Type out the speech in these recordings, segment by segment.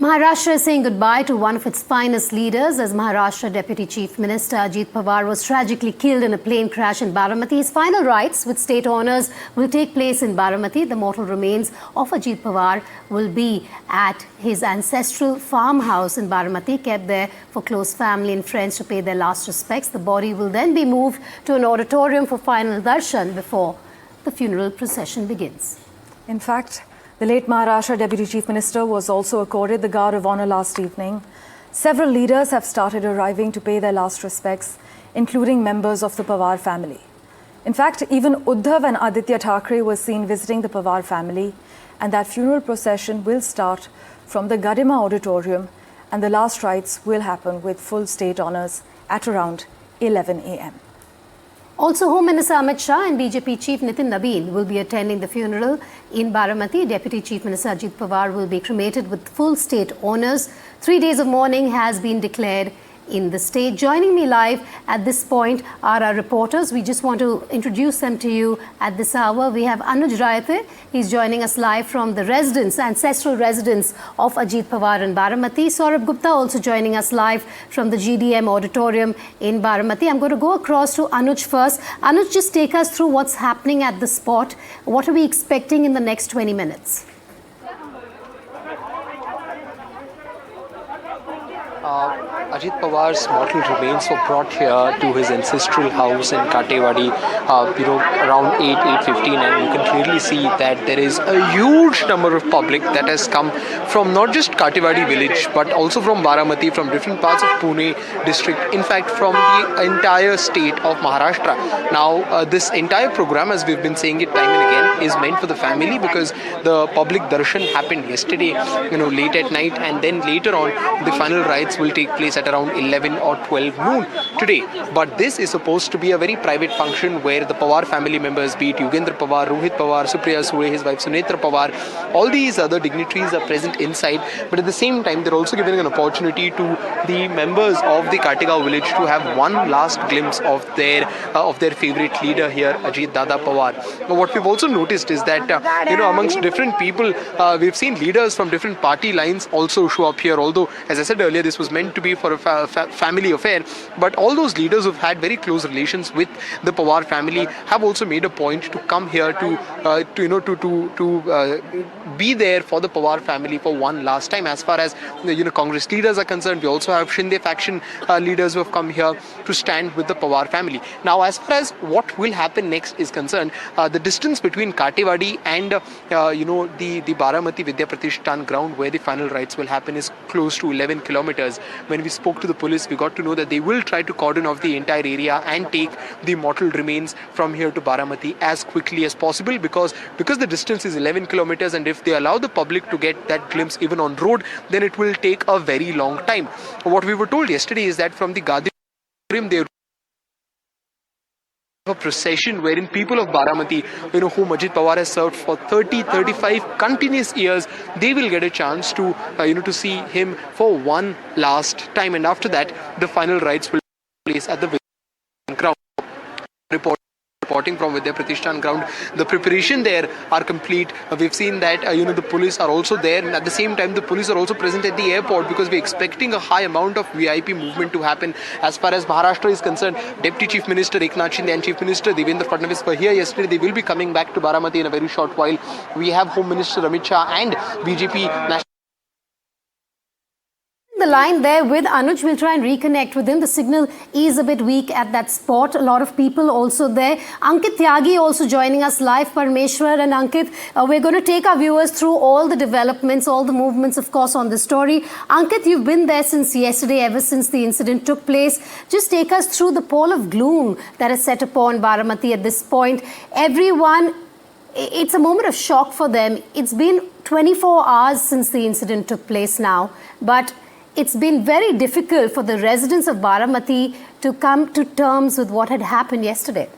Maharashtra is saying goodbye to one of its finest leaders as Maharashtra Deputy Chief Minister Ajit Pawar was tragically killed in a plane crash in Baramati. His final rites with state honours will take place in Baramati. The mortal remains of Ajit Pawar will be at his ancestral farmhouse in Baramati, kept there for close family and friends to pay their last respects. The body will then be moved to an auditorium for final darshan before the funeral procession begins. In fact, the late Maharashtra Deputy Chief Minister was also accorded the Guard of Honour last evening. Several leaders have started arriving to pay their last respects, including members of the Pawar family. In fact, even Uddhav and Aditya Thackeray were seen visiting the Pawar family, and that funeral procession will start from the Garima Auditorium, and the last rites will happen with full state honours at around 11 a.m. Also, Home Minister Amit Shah and BJP Chief Nitin Nabeen will be attending the funeral in Baramati. Deputy Chief Minister Ajit Pawar will be cremated with full state honours. 3 days of mourning has been declared in the state. Joining me live at this point are our reporters. We just want to introduce them to you at this hour. We have Anuj Rayate. He's joining us live from the ancestral residence of Ajit Pawar in Baramati. Saurabh Gupta also joining us live from the GDM auditorium in Baramati. I'm going to go across to Anuj first. Anuj, just take us through what's happening at the spot. What are we expecting in the next 20 minutes? Ajit Pawar's mortal remains were brought here to his ancestral house in Katewadi, around 8:15, and you can clearly see that there is a huge number of public that has come from not just Katewadi village, but also from Baramati, from different parts of Pune district, in fact from the entire state of Maharashtra. Now, this entire program, as we've been saying it time and again, is meant for the family because the public darshan happened yesterday, late at night, and then later on, the final rites will take place at around 11 or 12 noon today. But this is supposed to be a very private function where the Pawar family members, be it Yugendra Pawar, Rohit Pawar, Supriya Sule, his wife Sunetra Pawar, all these other dignitaries are present inside. But at the same time, they're also giving an opportunity to the members of the Kategaon village to have one last glimpse of their favorite leader here, Ajit Dada Pawar. Now, what we've also noticed is that, amongst different people, we've seen leaders from different party lines also show up here. Although, as I said earlier, this was meant to be for a family affair, but all those leaders who've had very close relations with the Pawar family have also made a point to come here to be there for the Pawar family for one last time. As far as Congress leaders are concerned, we also have Shinde faction leaders who have come here to stand with the Pawar family. Now, as far as what will happen next is concerned, the distance between Katewadi and the Baramati Vidya Pratishthan ground where the final rites will happen is close to 11 kilometers. When we spoke to the police, we got to know that they will try to cordon off the entire area and take the mortal remains from here to Baramati as quickly as possible because the distance is 11 kilometers, and if they allow the public to get that glimpse even on road, then it will take a very long time. What we were told yesterday is that from the Gadi they a procession wherein people of Baramati, whom Ajit Pawar has served for 30-35 continuous years, they will get a chance to to see him for one last time, and after that the final rites will take place at the ground. Reporting from Vidya Pratishthan ground, the preparation there are complete. We've seen that the police are also there, and at the same time the police are also present at the airport because we're expecting a high amount of VIP movement to happen. As far as Maharashtra is concerned, Deputy Chief Minister Eknath Shinde and Chief Minister Devendra Fadnavis were here yesterday. They will be coming back to Baramati in a very short while. We have Home Minister Amit Shah and BJP National The line there with Anuj. We'll try and reconnect with him. The signal is a bit weak at that spot. A lot of people also there. Ankit Tyagi also joining us live. Parmeshwar and Ankit, we're going to take our viewers through all the developments, all the movements, of course, on the story. Ankit, you've been there since yesterday, ever since the incident took place. Just take us through the pall of gloom that is set upon Baramati at this point. Everyone, it's a moment of shock for them. It's been 24 hours since the incident took place now, but it's been very difficult for the residents of Baramati to come to terms with what had happened yesterday.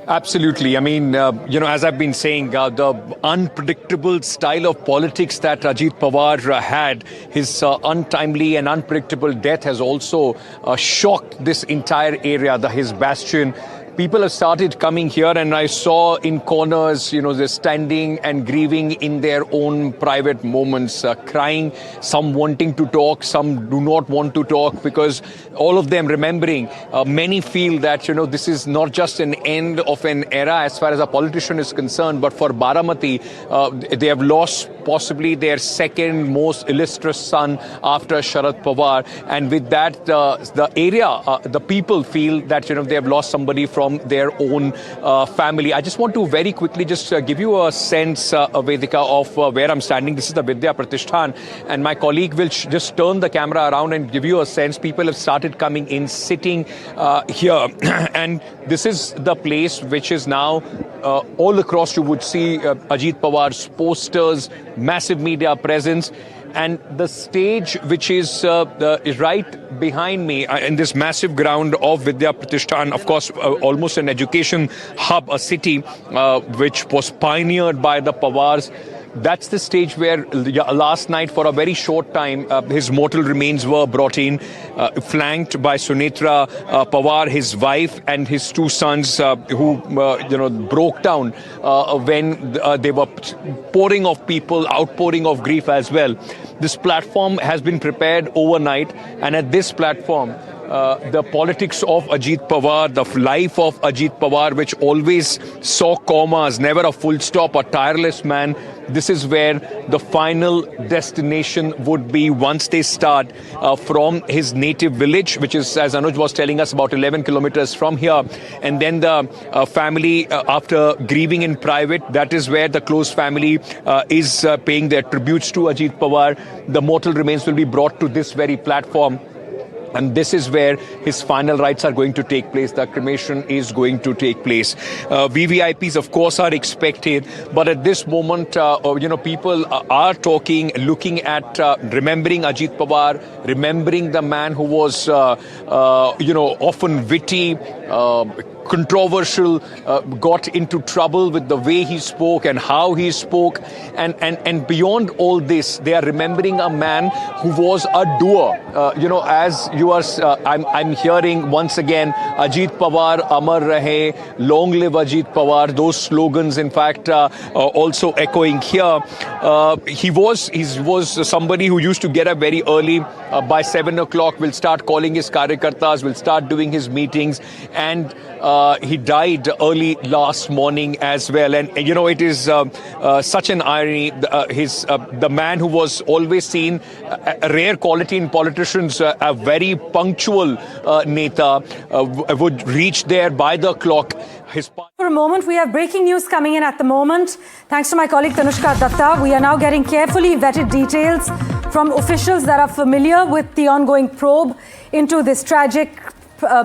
Absolutely. I mean, as I've been saying, the unpredictable style of politics that Ajit Pawar had, his untimely and unpredictable death has also shocked this entire area, his bastion. people have started coming here, and I saw in corners, they're standing and grieving in their own private moments, crying, some wanting to talk, some do not want to talk, because all of them remembering, many feel that, this is not just an end of an era as far as a politician is concerned, but for Baramati, they have lost possibly their second most illustrious son after Sharad Pawar. And with that, the area, the people feel that, they have lost somebody from their own family. I just want to very quickly just give you a sense, Vedika, of where I'm standing. This is the Vidya Pratishthan, and my colleague will just turn the camera around and give you a sense. People have started coming in, sitting here, and this is the place which is now all across. You would see Ajit Pawar's posters, massive media presence. And the stage, which is right behind me in this massive ground of Vidya Pratishthan, of course, almost an education hub, a city which was pioneered by the Pawars. That's the stage where last night, for a very short time, his mortal remains were brought in, flanked by Sunetra Pawar, his wife, and his two sons, who broke down when they were pouring of people, outpouring of grief as well. This platform has been prepared overnight, and at this platform, the politics of Ajit Pawar, the life of Ajit Pawar, which always saw commas, never a full stop, a tireless man. This is where the final destination would be once they start from his native village, which is, as Anuj was telling us, about 11 kilometers from here. And then the family, after grieving in private, that is where the close family is paying their tributes to Ajit Pawar. The mortal remains will be brought to this very platform. And this is where his final rites are going to take place. The cremation is going to take place. VVIPs, of course, are expected. But at this moment, people are talking, looking at remembering Ajit Pawar, remembering the man who was, often witty, controversial, got into trouble with the way he spoke and how he spoke. And beyond all this, they are remembering a man who was a doer. As you are, I'm hearing once again, Ajit Pawar, Amar Rahe, Long Live Ajit Pawar, those slogans, in fact, also echoing here. He was somebody who used to get up very early. By 7 o'clock, will start calling his karyakartas, will start doing his meetings, and he died early last morning as well. And it is such an irony. The man who was always seen a rare quality in politicians, a very punctual neta, would reach there by the clock. For a moment, we have breaking news coming in at the moment. Thanks to my colleague Tanushka Datta, we are now getting carefully vetted details from officials that are familiar with the ongoing probe into this tragic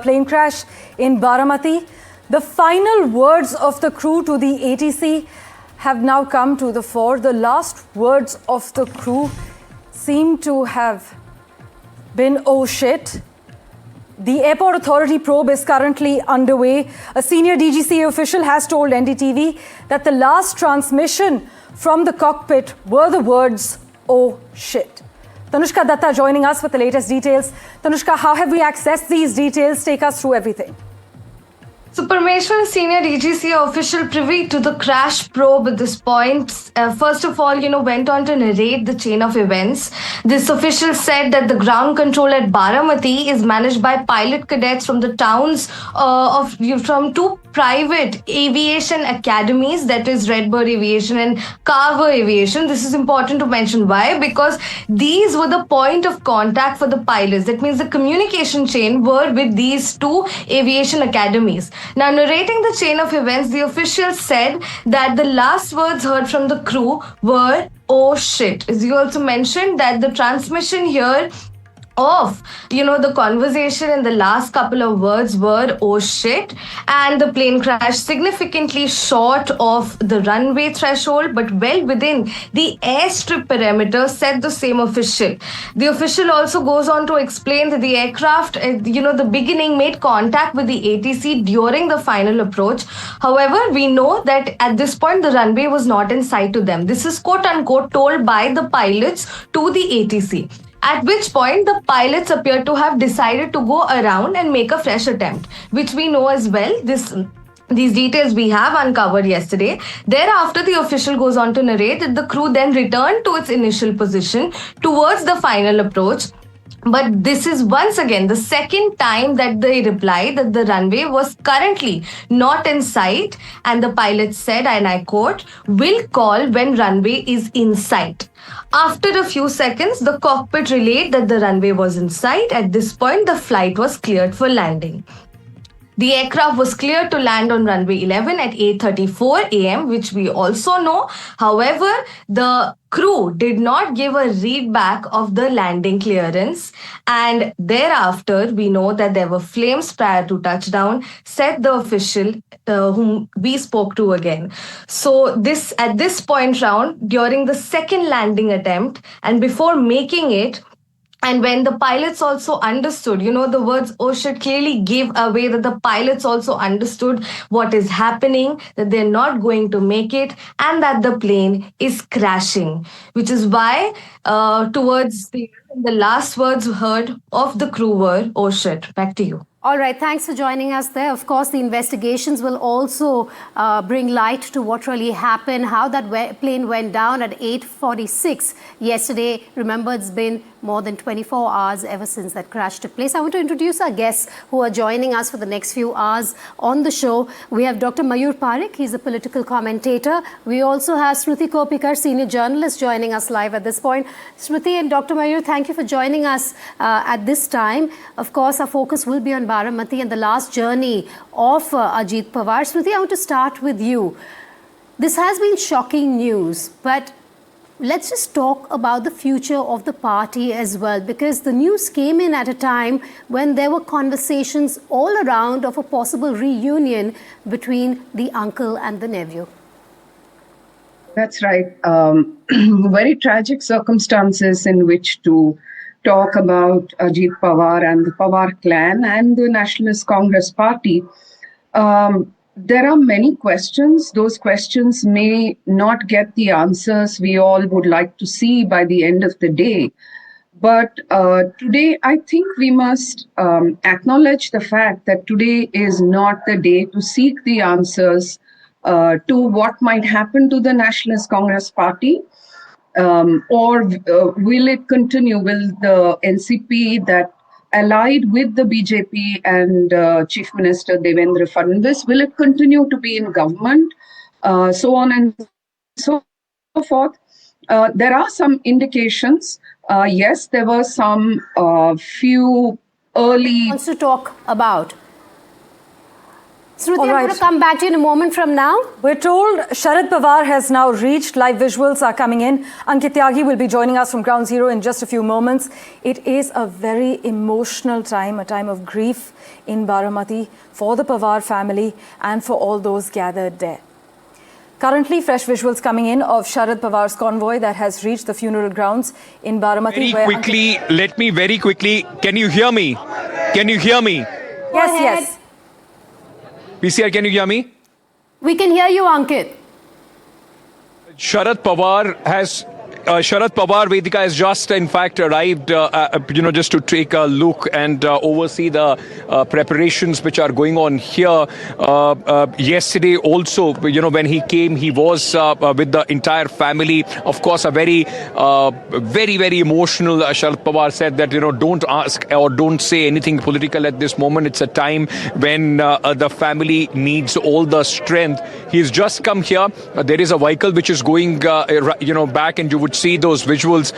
plane crash in Baramati. The final words of the crew to the ATC have now come to the fore. The last words of the crew seem to have been, "Oh shit." The airport authority probe is currently underway. A senior DGCA official has told NDTV that the last transmission from the cockpit were the words, "Oh shit." Tanushka Datta joining us with the latest details. Tanushka, how have we accessed these details? Take us through everything. So Parmeshwar, senior DGCA official privy to the crash probe at this point, first of all, went on to narrate the chain of events. This official said that the ground control at Baramati is managed by pilot cadets from the towns from two private aviation academies, that is Redbird Aviation and Carver Aviation. This is important to mention. Why? Because these were the point of contact for the pilots. That means the communication chain were with these two aviation academies. Now, narrating the chain of events, the official said that the last words heard from the crew were, "Oh shit." As you also mentioned, that the transmission here of the conversation and the last couple of words were "oh shit," and the plane crash significantly short of the runway threshold but well within the airstrip parameter, said the same official. The official also goes on to explain that the aircraft the beginning made contact with the ATC during the final approach. However, we know that at this point the runway was not in sight to them. This is quote unquote told by the pilots to the ATC. At which point, the pilots appear to have decided to go around and make a fresh attempt, which we know as well. These details we have uncovered yesterday. Thereafter, the official goes on to narrate that the crew then returned to its initial position towards the final approach. But this is once again the second time that they replied that the runway was currently not in sight, and the pilot said, and I quote, "Will call when runway is in sight." After a few seconds, the cockpit relayed that the runway was in sight. At this point, the flight was cleared for landing. The aircraft was cleared to land on runway 11 at 8:34 a.m., which we also know. However, the crew did not give a read back of the landing clearance, and thereafter we know that there were flames prior to touchdown, said the official whom we spoke to again. So at this point round, during the second landing attempt and before making it, and when the pilots also understood, the words "oh shit" clearly gave away that the pilots also understood what is happening, that they're not going to make it, and that the plane is crashing. Which is why towards the last words heard of the crew were "oh shit." Back to you. All right, thanks for joining us there. Of course, the investigations will also bring light to what really happened, how that plane went down at 8:46 yesterday. Remember, it's been more than 24 hours ever since that crash took place. I want to introduce our guests who are joining us for the next few hours on the show. We have Dr. Mayur Parekh. He's a political commentator. We also have Shruti Kopikar, senior journalist, joining us live at this point. Shruti and Dr. Mayur, thank you for joining us at this time. Of course, our focus will be on Baramati and the last journey of Ajit Pawar. Shruti, I want to start with you. This has been shocking news, but let's just talk about the future of the party as well, because the news came in at a time when there were conversations all around of a possible reunion between the uncle and the nephew. That's right. Very tragic circumstances in which to talk about Ajit Pawar and the Pawar clan and the Nationalist Congress Party. There are many questions. Those questions may not get the answers we all would like to see by the end of the day. But today, I think we must acknowledge the fact that today is not the day to seek the answers to what might happen to the Nationalist Congress Party. Or will it continue? Will the NCP that allied with the BJP and Chief Minister Devendra Fadnavis, will it continue to be in government? So on and so forth. There are some indications. Yes, there were some few early... Wants to talk about. Shruti, I'm right. going to come back to you in a moment from now. We're told Sharad Pawar has now reached. Live visuals are coming in. Ankit Tyagi will be joining us from Ground Zero in just a few moments. It is a very emotional time, a time of grief in Baramati for the Pawar family and for all those gathered there. Currently, fresh visuals coming in of Sharad Pawar's convoy that has reached the funeral grounds in Baramati. Very quickly, can you hear me? Can you hear me? Yes, yes. PCR, can you hear me? We can hear you, Ankit. Sharad Pawar Vedika has just, in fact, arrived, just to take a look and oversee the preparations which are going on here. Yesterday also, when he came, he was with the entire family. Of course, a very, very emotional Sharad Pawar said that, don't ask or don't say anything political at this moment. It's a time when the family needs all the strength. He's just come here. There is a vehicle which is going, back, and you would see those visuals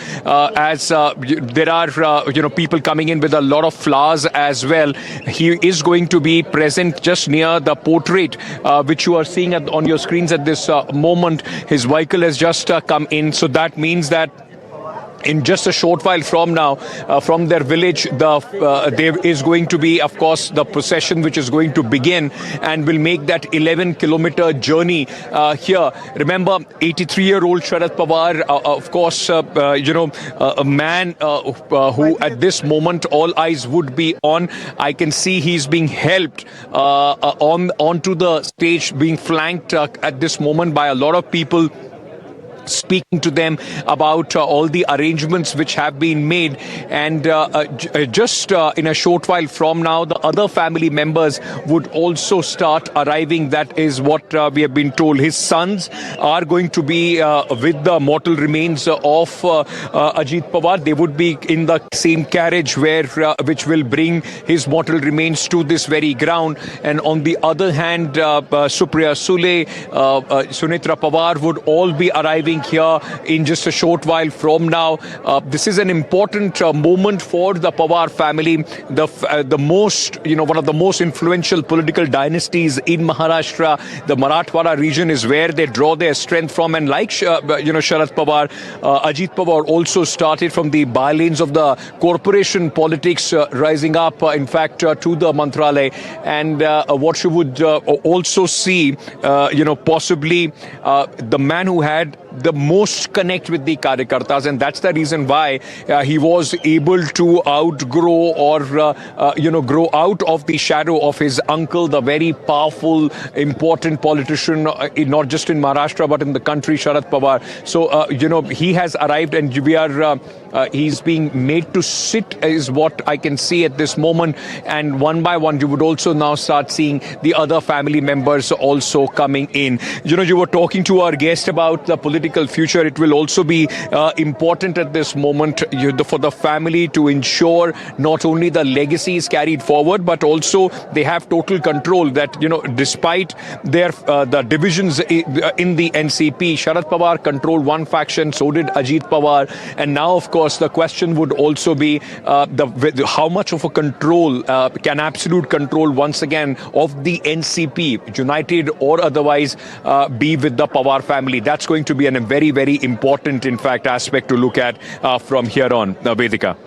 as there are people coming in with a lot of flowers as well. He is going to be present just near the portrait which you are seeing on your screens at this moment. His vehicle has just come in, so that means that in just a short while from now, from their village, there is going to be, of course, the procession which is going to begin and will make that 11-kilometer journey here. Remember, 83-year-old Sharad Pawar, of course, a man who at this moment all eyes would be on. I can see he's being helped onto the stage, being flanked at this moment by a lot of people. speaking to them about all the arrangements which have been made. And just in a short while from now, the other family members would also start arriving. That is what we have been told. His sons are going to be with the mortal remains of Ajit Pawar. They would be in the same carriage which will bring his mortal remains to this very ground. And on the other hand, Supriya Sule, Sunitra Pawar would all be arriving here in just a short while from now. This is an important moment for the Pawar family, the most, one of the most influential political dynasties in Maharashtra. The Marathwada region is where they draw their strength from. And like, Sharad Pawar, Ajit Pawar also started from the bylanes of the corporation politics, rising up, in fact, to the Mantralaya. And what you would also see, possibly the man who had the most connect with the Karyakartas, and that's the reason why he was able to outgrow or, grow out of the shadow of his uncle, the very powerful, important politician, not just in Maharashtra, but in the country, Sharad Pawar. So, he has arrived, and we are, he's being made to sit, is what I can see at this moment. And one by one, you would also now start seeing the other family members also coming in. You were talking to our guest about the political future. It will also be important at this moment for the family to ensure not only the legacy is carried forward, but also they have total control that, despite their the divisions in the NCP, Sharad Pawar controlled one faction, so did Ajit Pawar. And now, of course, the question would also be how much of a control, can absolute control once again of the NCP, united or otherwise, be with the Pawar family. That's going to be a very, very important, in fact, aspect to look at from here on, Vedika.